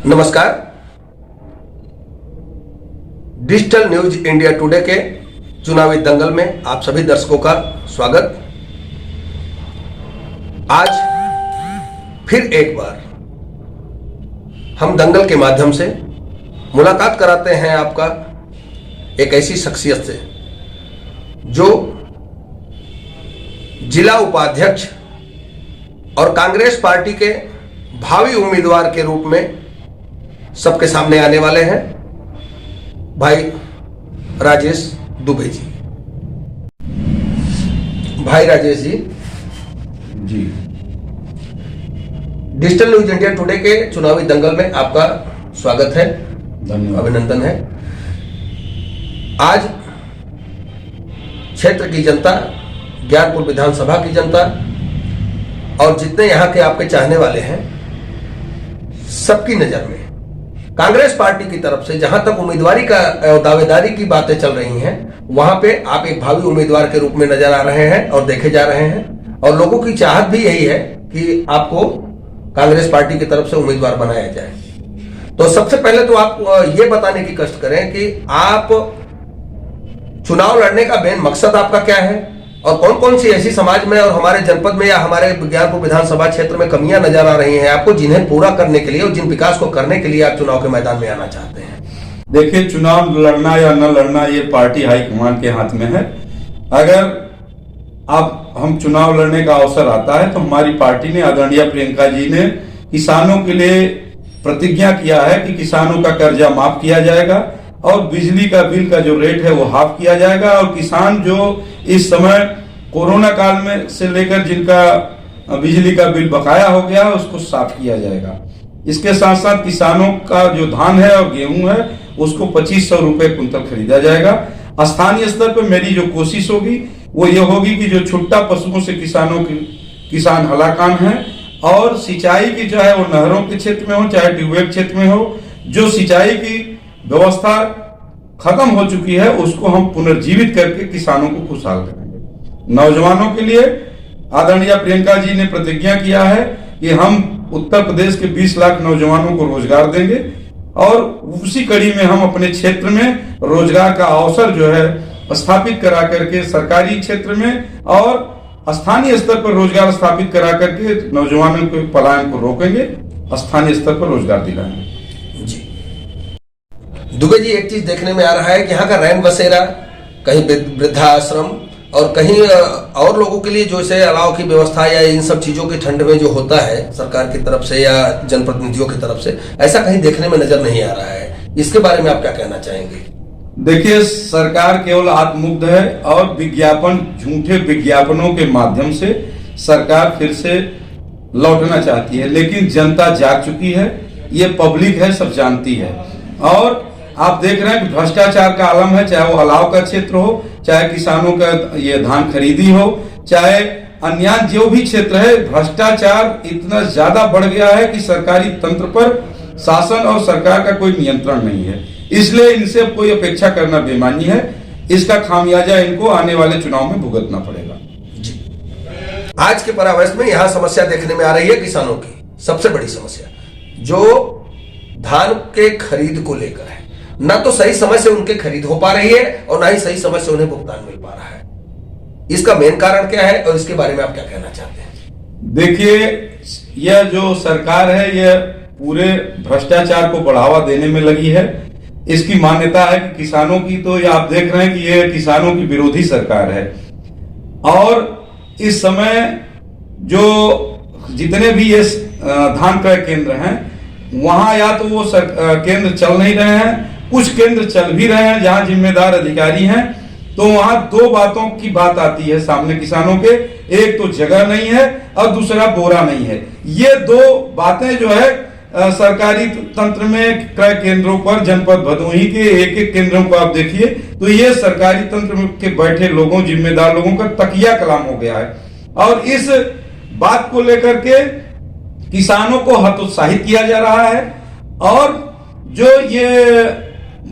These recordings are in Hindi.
नमस्कार। डिजिटल न्यूज इंडिया टुडे के चुनावी दंगल में आप सभी दर्शकों का स्वागत। आज फिर एक बार हम दंगल के माध्यम से मुलाकात कराते हैं आपका एक ऐसी शख्सियत से जो जिला उपाध्यक्ष और कांग्रेस पार्टी के भावी उम्मीदवार के रूप में सबके सामने आने वाले हैं, भाई राजेश दुबे जी। भाई Rajesh ji digital news India today के चुनावी दंगल में आपका स्वागत है, धन्यवाद, अभिनंदन है। आज क्षेत्र की जनता, ज्ञानपुर विधानसभा की जनता और जितने यहां के आपके चाहने वाले हैं, सबकी नजर में कांग्रेस पार्टी की तरफ से जहां तक उम्मीदवारी का दावेदारी की बातें चल रही हैं, वहां पे आप एक भावी उम्मीदवार के रूप में नजर आ रहे हैं और देखे जा रहे हैं, और लोगों की चाहत भी यही है कि आपको कांग्रेस पार्टी की तरफ से उम्मीदवार बनाया जाए। तो सबसे पहले तो आप ये बताने की कष्ट करें कि आप चुनाव लड़ने का मेन मकसद आपका क्या है, और कौन कौन सी ऐसी समाज में और हमारे जनपद में या हमारे ज्ञानपुर विधानसभा क्षेत्र में कमियां नजर आ रही हैं आपको, जिन्हें पूरा करने के लिए और जिन विकास को करने के लिए आप चुनाव के मैदान में आना चाहते हैं। देखिए, चुनाव लड़ना या न लड़ना ये पार्टी हाईकमान के हाथ में है। अगर हम चुनाव लड़ने का अवसर आता है तो हमारी पार्टी ने, आदरणीय प्रियंका जी ने किसानों के लिए प्रतिज्ञा किया है कि किसानों का कर्जा माफ किया जाएगा और बिजली का बिल का जो रेट है वो हाफ किया जाएगा, और किसान जो इस समय कोरोना काल में से लेकर जिनका बिजली का बिल बकाया हो गया उसको साफ किया जाएगा। इसके साथ साथ किसानों का जो धान है और गेहूं है उसको 2500 रुपए कुंतल खरीदा जाएगा। स्थानीय स्तर पर मेरी जो कोशिश होगी वो ये होगी कि जो छुट्टा पशुओं से किसान हलाकान हैं, और सिंचाई की चाहे वो नहरों के क्षेत्र में हो चाहे ट्यूबवेल क्षेत्र में हो, जो सिंचाई की व्यवस्था खत्म हो चुकी है उसको हम पुनर्जीवित करके किसानों को खुशहाल करेंगे। नौजवानों के लिए आदरणीय प्रियंका जी ने प्रतिज्ञा किया है कि हम उत्तर प्रदेश के 20 लाख नौजवानों को रोजगार देंगे, और उसी कड़ी में हम अपने क्षेत्र में रोजगार का अवसर जो है स्थापित करा करके सरकारी क्षेत्र में और स्थानीय स्तर पर रोजगार स्थापित करा करके नौजवानों के पलायन को रोकेंगे, स्थानीय स्तर पर रोजगार दिलाएंगे। दुबे जी, एक चीज देखने में आ रहा है कि यहाँ का रैन बसेरा, कहीं वृद्धाश्रम और कहीं और लोगों के लिए जो से अलाव की व्यवस्था या इन सब चीजों के ठंड में जो होता है सरकार की तरफ से या जनप्रतिनिधियों की तरफ से, ऐसा कहीं देखने में नजर नहीं आ रहा है। इसके बारे में आप क्या कहना चाहेंगे? देखिए, सरकार केवल आत्ममुग्ध है और विज्ञापन, झूठे विज्ञापनों के माध्यम से सरकार फिर से लौटना चाहती है, लेकिन जनता जाग चुकी है, ये पब्लिक है, सब जानती है। और आप देख रहे हैं कि भ्रष्टाचार का आलम है, चाहे वो अलाव का क्षेत्र हो, चाहे किसानों का ये धान खरीदी हो, चाहे अन्य जो भी क्षेत्र है, भ्रष्टाचार इतना ज्यादा बढ़ गया है कि सरकारी तंत्र पर शासन और सरकार का कोई नियंत्रण नहीं है। इसलिए इनसे कोई अपेक्षा करना बेमानी है। इसका खामियाजा इनको आने वाले चुनाव में भुगतना पड़ेगा। जी, आज के परामर्श में यहां समस्या देखने में आ रही है किसानों की सबसे बड़ी समस्या, जो धान के खरीद को लेकर है। ना तो सही समय से उनके खरीद हो पा रही है और ना ही सही समय से उन्हें भुगतान मिल पा रहा है। इसका मेन कारण क्या है और इसके बारे में आप क्या कहना चाहते हैं? देखिए, यह जो सरकार है यह पूरे भ्रष्टाचार को बढ़ावा देने में लगी है। इसकी मान्यता है कि किसानों की, तो ये आप देख रहे हैं कि यह किसानों की विरोधी सरकार है। और इस समय जो जितने भी ये धान क्रय केंद्र हैं वहां या तो वो केंद्र चल नहीं रहे हैं, कुछ केंद्र चल भी रहे हैं जहां जिम्मेदार अधिकारी हैं, तो वहां दो बातों की बात आती है सामने किसानों के, एक तो जगह नहीं है और दूसरा बोरा नहीं है। ये दो बातें जो है सरकारी तंत्र में क्रय केंद्रों पर, जनपद भदोही के एक एक केंद्रों को आप देखिए तो ये सरकारी तंत्र के बैठे लोगों, जिम्मेदार लोगों का तकिया कलाम हो गया है। और इस बात को लेकर के किसानों को हतोत्साहित किया जा रहा है, और जो ये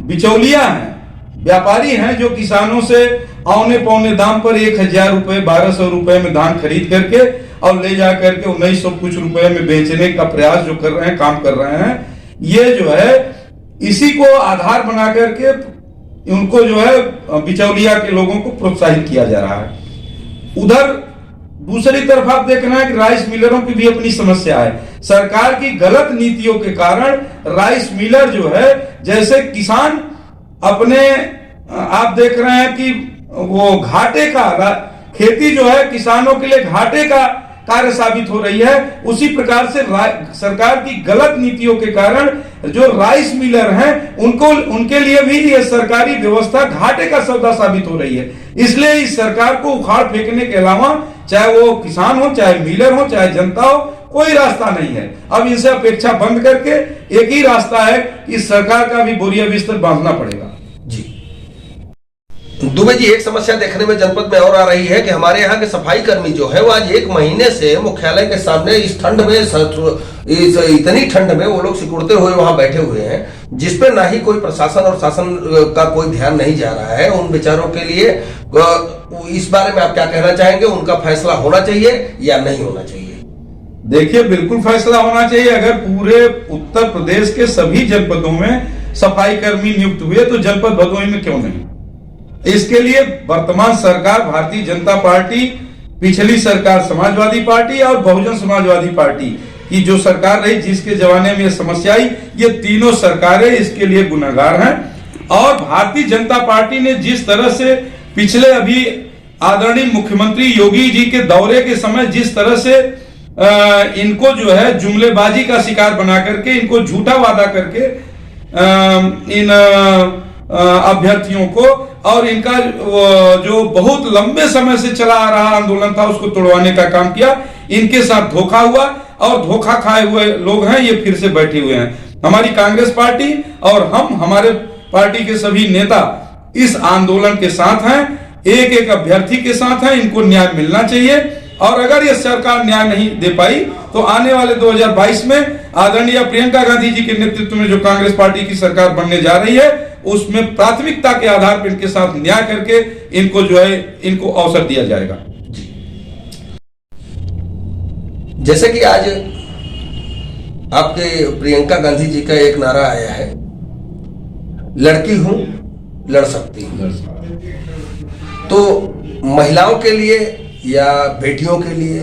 बिचौलिया हैं, व्यापारी हैं, जो किसानों से औने पौने दाम पर 1000 रुपए 1200 रुपए में धान खरीद करके और ले जा करके 1900 कुछ रुपए में बेचने का प्रयास जो कर रहे हैं, काम कर रहे हैं, ये जो है इसी को आधार बना करके उनको जो है बिचौलिया के लोगों को प्रोत्साहित किया जा रहा है। उधर दूसरी तरफ आप देख रहे हैं कि राइस मिलरों की भी अपनी समस्या है। सरकार की गलत नीतियों के कारण राइस मिलर जो है, जैसे किसान अपने आप देख रहे हैं कि वो घाटे का, खेती जो है किसानों के लिए घाटे का कार्य साबित हो रही है। उसी प्रकार से सरकार की गलत नीतियों के कारण जो राइस मिलर हैं उनके लिए भी ये सरकारी व्यवस्था घाटे का सौदा साबित हो रही है। इसलिए इस सरकार को उखाड़ फेंकने के अलावा, चाहे वो किसान हो, चाहे मिलर हो, चाहे जनता हो, कोई रास्ता नहीं है। अब इनसे अपेक्षा बंद करके एक ही रास्ता है कि सरकार का भी बोरिया बिस्तर बांधना पड़ेगा। जी दुबे जी, एक समस्या देखने में जनपद में और आ रही है कि हमारे यहाँ के सफाई कर्मी जो है वो आज 1 महीने से मुख्यालय के सामने इस ठंड में, इतनी ठंड में वो लोग सिकुड़ते हुए वहां बैठे हुए हैं, जिसपे ना ही कोई प्रशासन और शासन का कोई ध्यान नहीं जा रहा है। उन बेचारों के लिए इस बारे में आप क्या कहना चाहेंगे? उनका फैसला होना चाहिए या नहीं होना चाहिए? देखिए, बिल्कुल फैसला होना चाहिए। अगर पूरे उत्तर प्रदेश के सभी जनपदों में सफाई कर्मी नियुक्त हुए तो जनपद भदोही में क्यों नहीं? इसके लिए वर्तमान सरकार भारतीय जनता पार्टी, पिछली सरकार समाजवादी पार्टी और बहुजन समाजवादी पार्टी की जो सरकार रही, जिसके जमाने में यह समस्या आई, ये तीनों सरकारें इसके लिए गुनहगार हैं। और भारतीय जनता पार्टी ने जिस तरह से पिछले अभी आदरणीय मुख्यमंत्री योगी जी के दौरे के समय जिस तरह से इनको जो है जुमलेबाजी का शिकार बना करके, इनको झूठा वादा करके इन अभ्यर्थियों को और इनका जो बहुत लंबे समय से चला आ रहा आंदोलन था उसको तोड़वाने का काम किया, इनके साथ धोखा हुआ और धोखा खाए हुए लोग हैं ये फिर से बैठे हुए हैं। हमारी कांग्रेस पार्टी और हमारे पार्टी के सभी नेता इस आंदोलन के साथ हैं, एक एक अभ्यर्थी के साथ हैं। इनको न्याय मिलना चाहिए और अगर ये सरकार न्याय नहीं दे पाई तो आने वाले 2022 में आदरणीय प्रियंका गांधी जी के नेतृत्व में जो कांग्रेस पार्टी की सरकार बनने जा रही है उसमें प्राथमिकता के आधार पर इनके साथ न्याय करके इनको जो है इनको अवसर दिया जाएगा। जैसे कि आज आपके प्रियंका गांधी जी का एक नारा आया है, लड़की हूं लड़ सकती हूं, तो महिलाओं के लिए या बेटियों के लिए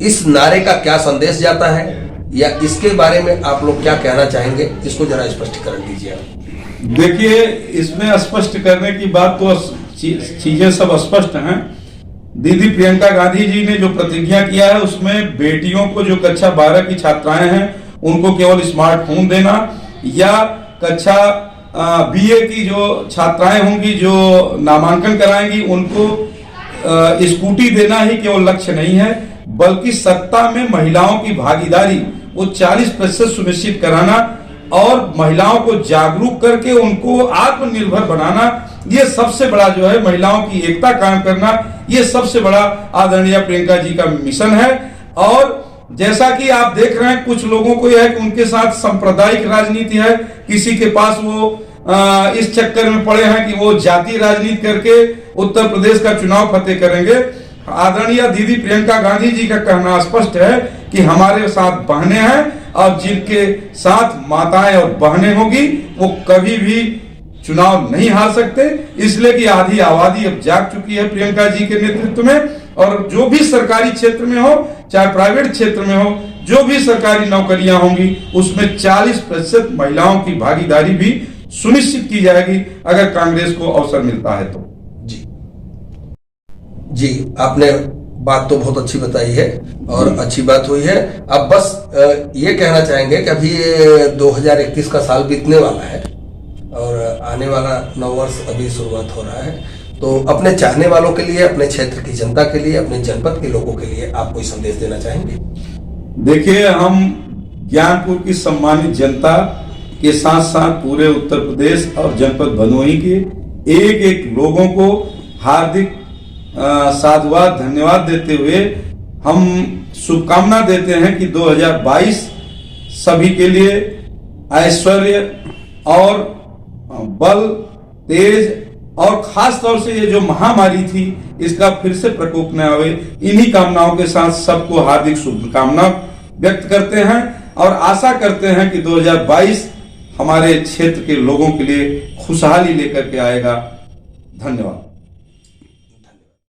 इस नारे का क्या संदेश जाता है या इसके बारे में आप लोग क्या कहना चाहेंगे? इसको जरा स्पष्टीकरण दीजिए। देखिए, इसमें स्पष्ट करने की बात तो चीजें सब स्पष्ट हैं। दीदी प्रियंका गांधी जी ने जो प्रतिज्ञा किया है उसमें बेटियों को, जो कक्षा 12 की छात्राएं हैं, उनको केवल स्मार्टफोन देना या कक्षा BA की जो छात्राएं होंगी जो नामांकन कराएंगी उनको स्कूटी देना ही केवल लक्ष्य नहीं है, बल्कि सत्ता में महिलाओं की भागीदारी वो 40% सुनिश्चित कराना और महिलाओं को जागरूक करके उनको आत्मनिर्भर बनाना, ये सबसे बड़ा जो है महिलाओं की एकता कायम करना, ये सबसे बड़ा आदरणीय प्रियंका जी का मिशन है। और जैसा कि आप देख रहे हैं, कुछ लोगों को यह है कि उनके साथ सांप्रदायिक राजनीति है, किसी के पास वो इस चक्कर में पड़े हैं कि वो जाति राजनीति करके उत्तर प्रदेश का चुनाव फतेह करेंगे। आदरणीय दीदी प्रियंका गांधी जी का कहना स्पष्ट है कि हमारे साथ बहनें हैं और जिनके साथ माताएं और बहनें होगी वो कभी भी चुनाव नहीं हार सकते, इसलिए कि आधी आबादी अब जाग चुकी है प्रियंका जी के नेतृत्व में। और जो भी सरकारी क्षेत्र में हो चाहे प्राइवेट क्षेत्र में हो, जो भी सरकारी नौकरियां होंगी उसमें 40% महिलाओं की भागीदारी भी सुनिश्चित की जाएगी अगर कांग्रेस को अवसर मिलता है तो। जी, आपने बात तो बहुत अच्छी बताई है और अच्छी बात हुई है। अब बस ये कहना चाहेंगे कि अभी 2021 का साल बीतने वाला है और आने वाला नववर्ष अभी शुरुआत हो रहा है, तो अपने चाहने वालों के लिए, अपने क्षेत्र की जनता के लिए, अपने जनपद के लोगों के लिए आप कोई संदेश देना चाहेंगे? देखिए, हम ज्ञानपुर की सम्मानित जनता के साथ साथ पूरे उत्तर प्रदेश और जनपद भदोही के एक एक लोगों को हार्दिक साधुवाद धन्यवाद देते हुए हम शुभकामना देते हैं कि 2022 सभी के लिए ऐश्वर्य और बल, तेज और खास तौर से ये जो महामारी थी इसका फिर से प्रकोप न आवे, इन्हीं कामनाओं के साथ सबको हार्दिक शुभकामना व्यक्त करते हैं। और आशा करते हैं कि 2022 हमारे क्षेत्र के लोगों के लिए खुशहाली लेकर के आएगा। धन्यवाद।